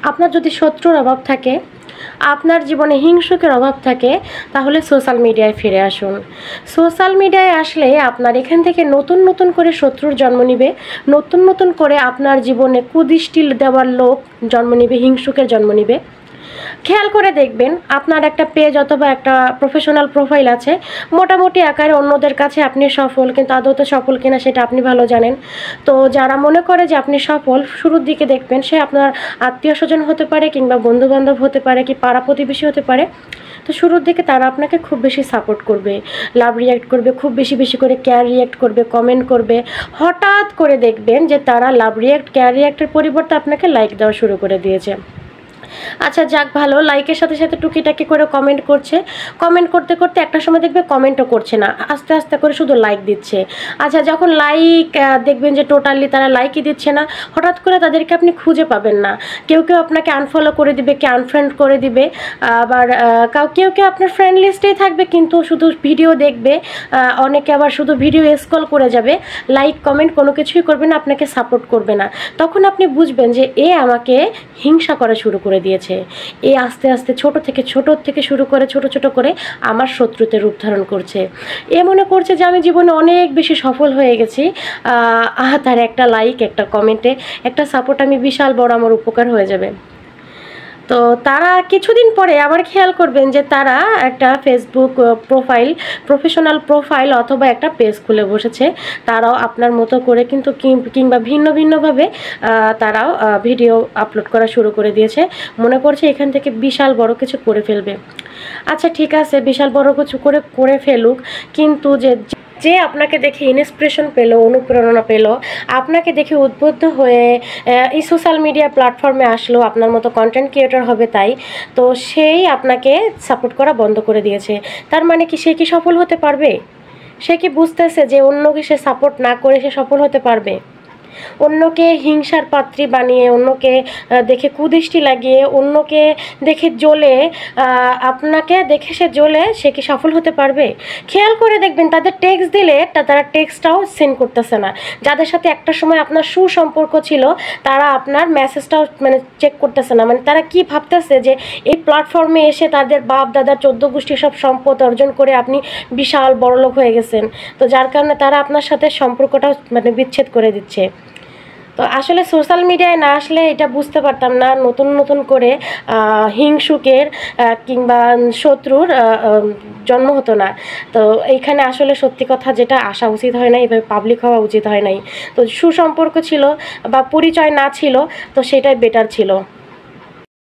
আপনার যদি শত্রুর অভাব থাকে, আপনার জীবনে হিংসুকের অভাব থাকে, তাহলে সোশ্যাল মিডিয়ায় ফিরে আসুন। সোশ্যাল মিডিয়ায় আসলে আপনার এখান থেকে নতুন নতুন করে শত্রুর জন্ম নিবে, নতুন নতুন করে আপনার জীবনে কুদৃষ্টি দেওয়ার লোক জন্ম নিবে, হিংসুকের জন্ম নিবে। খেয়াল করে দেখবেন, আপনার একটা পেজ অথবা একটা প্রফেশনাল প্রোফাইল আছে, মোটামুটি আকারে অন্যদের কাছে আপনি সফল, কিন্তু আদৌতে সফল কিনা সেটা আপনি ভালো জানেন। তো যারা মনে করে যে আপনি সফল, শুরুর দিকে দেখবেন সে আপনার আত্মীয় স্বজন হতে পারে, কিংবা বন্ধুবান্ধব হতে পারে, কি পাড়া প্রতিবেশী হতে পারে। তো শুরুর দিকে তারা আপনাকে খুব বেশি সাপোর্ট করবে, লাভ রিয়্যাক্ট করবে, খুব বেশি বেশি করে কেয়ার রিয়্যাক্ট করবে, কমেন্ট করবে। হঠাৎ করে দেখবেন যে তারা লাভ রিয়্যাক্ট, কেয়ার রিয়্যাক্টের পরিবর্তে আপনাকে লাইক দেওয়া শুরু করে দিয়েছে। আচ্ছা যাক, ভালো, লাইকের সাথে সাথে টুকিটাকি করে কমেন্ট করছে। কমেন্ট করতে করতে একটা সময় দেখবে কমেন্টও করছে না, আস্তে আস্তে করে শুধু লাইক দিচ্ছে। আচ্ছা, যখন লাইক দেখবেন যে টোটালি তারা লাইকই দিচ্ছে না, হঠাৎ করে তাদেরকে আপনি খুঁজে পাবেন না। কেউ কেউ আপনাকে আনফলো করে দিবে, কেউ আনফ্রেন্ড করে দিবে, আবার কেউ কেউ আপনার ফ্রেন্ড লিস্টেই থাকবে কিন্তু শুধু ভিডিও দেখবে। অনেকে আবার শুধু ভিডিও স্ক্রল করে যাবে, লাইক কমেন্ট কোনো কিছুই করবে না, আপনাকে সাপোর্ট করবে না। তখন আপনি বুঝবেন যে এ আমাকে হিংসা করা শুরু করে দিয়েছে। এ আস্তে আস্তে ছোট থেকে শুরু করে ছোট করে আমার শত্রুতে রূপ ধারণ করছে। এ মনে করছে যে আমি জীবনে অনেক বেশি সফল হয়ে গেছি, তার একটা লাইক, একটা কমেন্টে, একটা সাপোর্ট আমি বিশাল বড় আমার উপকার হয়ে যাবে। তো তারা কিছুদিন পরে আবার খেয়াল করবেন যে তারা একটা ফেসবুক প্রোফাইল, প্রফেশনাল প্রোফাইল অথবা একটা পেজ খুলে বসেছে। তারাও আপনার মতো করে কিন্তু কিংবা ভিন্ন ভিন্নভাবে তারাও ভিডিও আপলোড করা শুরু করে দিয়েছে। মনে করছে এখান থেকে বিশাল বড় কিছু করে ফেলবে। আচ্ছা ঠিক আছে, বিশাল বড় কিছু করে ফেলুক, কিন্তু যে আপনাকে দেখে ইন্সপিরেশন পেল, অনুপ্রেরণা পেল, আপনাকে দেখে উদ্বুদ্ধ হয়ে এই সোশ্যাল মিডিয়া প্ল্যাটফর্মে আসলো, আপনার মতো কন্টেন্ট ক্রিয়েটর হবে তাই, তো সেই আপনাকে সাপোর্ট করা বন্ধ করে দিয়েছে। তার মানে কি সে কি সফল হতে পারবে? সে কি বুঝতেছে যে অন্যকে সে সাপোর্ট না করে সে সফল হতে পারবে? অন্যকে হিংসার পাত্রী বানিয়ে, অন্যকে দেখে কুদৃষ্টি লাগিয়ে, অন্যকে দেখে জ্বলে, আপনাকে দেখে সে জ্বলে, সে কি সফল হতে পারবে? খেয়াল করে দেখবেন তাদের টেক্সট দিলে তারা টেক্সটটাও সেন্ড করতেছে না। যাদের সাথে একটা সময় আপনার সুসম্পর্ক ছিল, তারা আপনার মেসেজটাও মানে চেক করতেছে না। মানে তারা কি ভাবতেছে যে এই প্ল্যাটফর্মে এসে তাদের বাপ দাদার 14 গোষ্ঠী সব সম্পদ অর্জন করে আপনি বিশাল বড়লোক হয়ে গেছেন। তো যার কারণে তারা আপনার সাথে সম্পর্কটাও মানে বিচ্ছেদ করে দিচ্ছে। তো আসলে সোশ্যাল মিডিয়ায় না আসলে এটা বুঝতে পারতাম না, নতুন নতুন করে হিংসুকের কিংবা শত্রুর জন্ম হতো না। তো এইখানে আসলে সত্যি কথা যেটা আসা উচিত হয় নাই, এভাবে পাবলিক হওয়া উচিত হয় নাই। তো সুসম্পর্ক ছিল বা পরিচয় না ছিল, তো সেটাই বেটার ছিল।